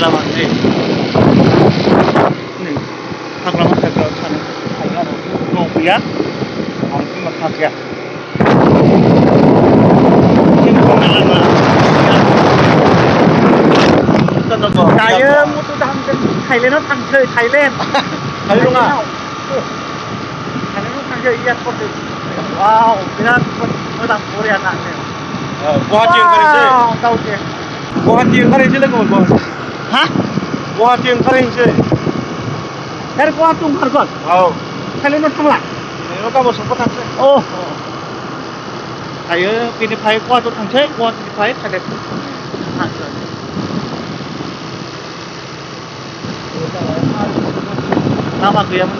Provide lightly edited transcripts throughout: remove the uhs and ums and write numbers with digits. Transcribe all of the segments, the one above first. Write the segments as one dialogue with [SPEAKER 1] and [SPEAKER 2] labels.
[SPEAKER 1] लामा नै हाग्रामा हाग्रायाव थानो हायो आरो न' गैया बांसिन माखा गैया दायो मथ' थांगोन थाइलेण्डआव थांसै थाइलेण्ड थाइलेण्डआव थांसै एयारपर्टजों वाव बिराद मोजां बरिया ना
[SPEAKER 2] गुवाहाटि ओंखारहैनोसै
[SPEAKER 1] दावखे
[SPEAKER 2] गुवाहाटि ओंखारहैनोसै लोगोफोर
[SPEAKER 1] हा
[SPEAKER 2] गुवाहाटि ओंखारहैनोसै
[SPEAKER 1] दा गुवाहाटि ओंखारगोन
[SPEAKER 2] औ
[SPEAKER 1] थाइलेण्डआव थांला
[SPEAKER 2] नोंनाव गाबोन समफोर थांसै
[SPEAKER 1] दायो बेनिफ्राय गुवाहाटियाव थांसै गुवाहाटिनिफ्राय थाइलेण्ड थांसै लामा गैयामोन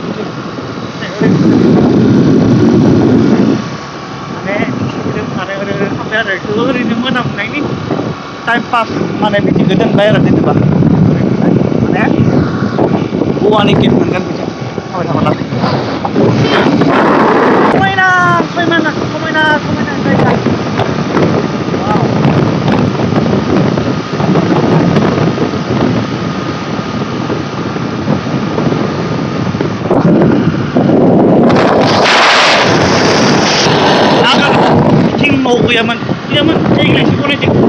[SPEAKER 1] माने ओरैनो थांबाय आरो ओरैनो मोनामनायनि टाइम पास माने बिदिखौ दोनबाय आरो जेनेबा माने गवानि गेट मोनगोन बिथिं थाबाय थाबोला समायना समायना समायना समायना जायगा बिथिं न' गैयामोन देग्लायसो बनायदों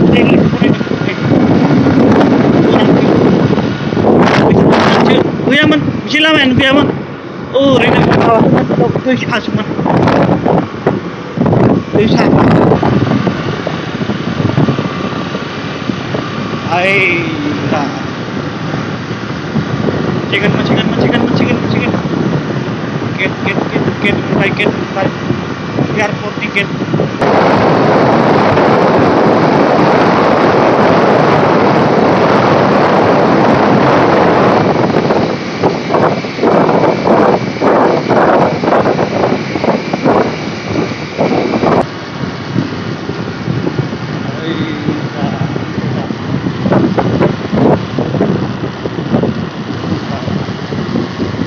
[SPEAKER 1] गैयामोन बिदि लामायानो गैयामोन ओरैनो दैसासोमोन दैसा मोनसिगोन गेट मोनबाय एयारपर्टनि गेट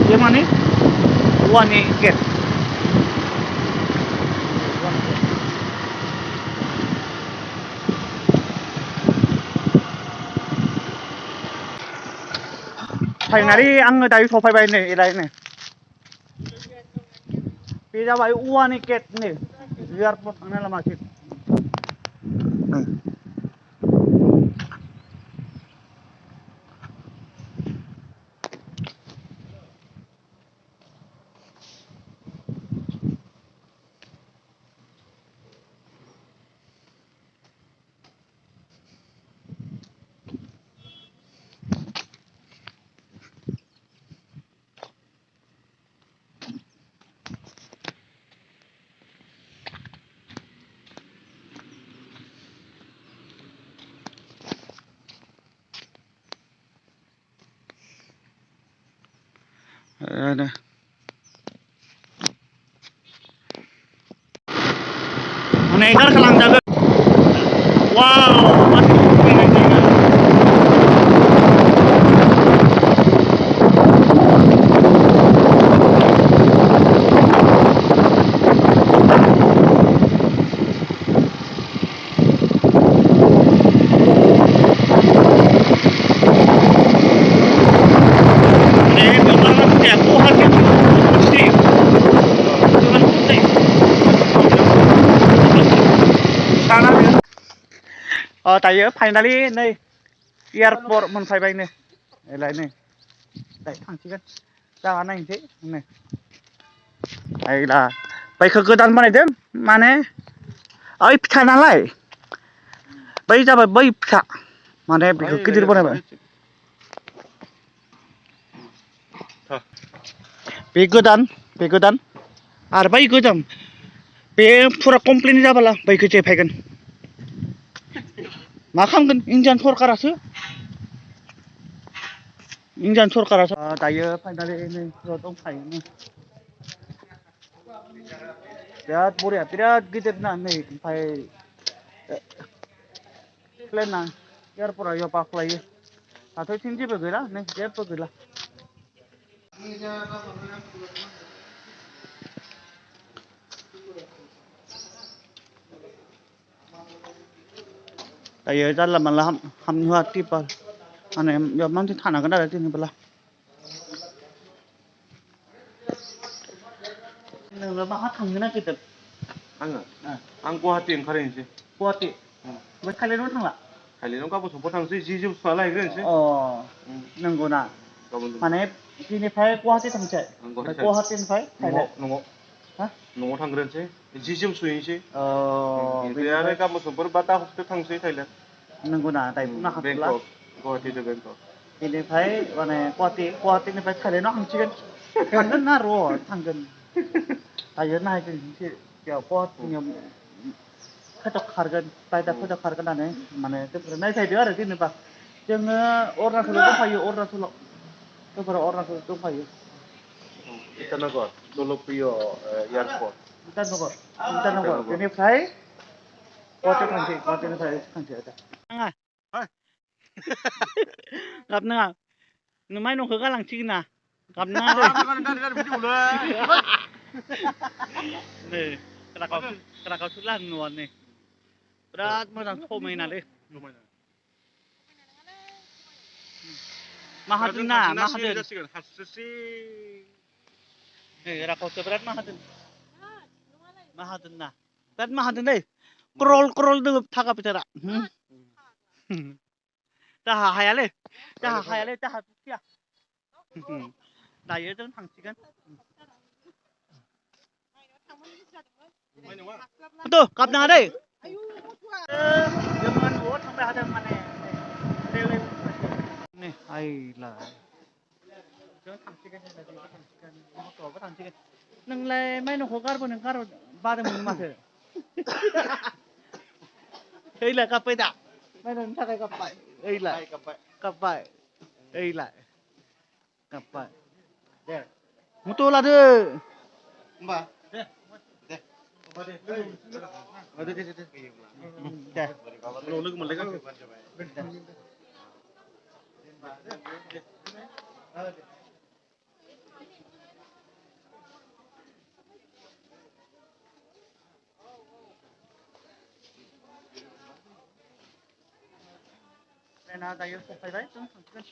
[SPEAKER 1] ये माने गवानि गेट फाइनालि आङो दायो सफैबाय नै एलायनो बे जाबाय औवानि गेट नै एयारपर्ट थांनाय लामाथिं माने गारखालांजागोन वाव दायो फाइनालि नै एयारपर्ट मोनफैबाय नै एलाय नै दायो थांसिगोन जागा नायनोसै नै आइला बैखौ गोदान बानायदों माने ओइ फिसा नालाय बै जाबाय बै फिसा माने बेखौ गिदिर बानायबाय बे गोदान आरो बै गोजाम बे फुरा कमप्लिट जाबाला बैखौ जेफायगोन मा खालामगोन इन्डियान सरकारासो दायो फाइनालि नै दंखायो बिराद बरिया बिराद गिदिर ना नै ओमफ्राय प्लेना एयारपर्टआ इयाव बाख्लायो दाथ' इथिं जेबो गैला नै जेबो गैला दायो जानला मानला हाबनो होआ माने बेयाव मानसि थानांगोन आरो जेनेबोला नोङो माहा थांनो नागिरदों
[SPEAKER 2] आङो आं गुवाहाटि ओंखारहैनोसै
[SPEAKER 1] गुवाहाटि ओमफ्राय थाइलेण्डआव थांला
[SPEAKER 2] थाइलेण्डआव गाबोन समफोर थांसै जि जोम सुना लायग्रोनोसै
[SPEAKER 1] अ नंगौना
[SPEAKER 2] गाबोन
[SPEAKER 1] माने बिनिफ्राय गुवाहाटि थांसै
[SPEAKER 2] गुवाहाटि
[SPEAKER 1] गुवाहाटिनिफ्राय थाइलेण्ड
[SPEAKER 2] न'आव
[SPEAKER 1] हा
[SPEAKER 2] न'आव थांग्रोनोसै जि जोम सुहैनोसै
[SPEAKER 1] अ
[SPEAKER 2] ओमफ्राय आरो गाबोन समफोर बा दा हप्तायाव थांसै थाइलेण्ड
[SPEAKER 1] नंगौना दायो बुंनो हाथ'ला
[SPEAKER 2] बेंकक गुवाहाटि टु बेंकक
[SPEAKER 1] बेनिफ्राय माने गुवाहाटिनिफ्राय थाइलेण्डआव थांसिगोन थांगोन ना र' थांगोन दायो नायग्रोनोसै बेयाव गुवाहाटिनियाव खैथा खारगोन फ्लाइटआ खैथा खारगोन होननानै माने जोंफोर नायफैदो आरो जेनेबा जोङो अरुणाचलाव दंफायो अरुणाचलाव जोंफोरा अरुणाचलाव दंफायो
[SPEAKER 2] इटानगर जलप्रिय एयारपर्ट
[SPEAKER 1] इटानगर बेनिफ्राय गुवाहाटियाव थांसै गुवाहाटिनिफ्राय थांसै नाङा गाबनाङा नों माइनावखौ गालांसिगोन ना गाबनाङा दे नै रागावसो लानो न'आ नै बिराद मोजां समायनालै माहाजोन ना माहाजोन नै रागावसो बिराद माहाजोन ना बिराद माहाजोन दै क्रल दङ थाखा फैसारा जाहा हायालै जाहा फैया दायो जों थांसिगोन गाबनाङा दै जोङो न'आव थांबाय हादों माने नै आइला जों थांसिगोन मट'आवबो थांसिगोन नोंलाय माइनावखौ गारबोनो बादोंमोन माथो ओइलाय गाबबाय दा माइनावनि थाखाय गाबबाय ओइलाय गाबबाय ओइलाय गाबबाय दे मट' लादो होमबा दे
[SPEAKER 2] उनाव लोगो मोनलायगोन
[SPEAKER 1] दायो सफायबाय जों थांसिगोन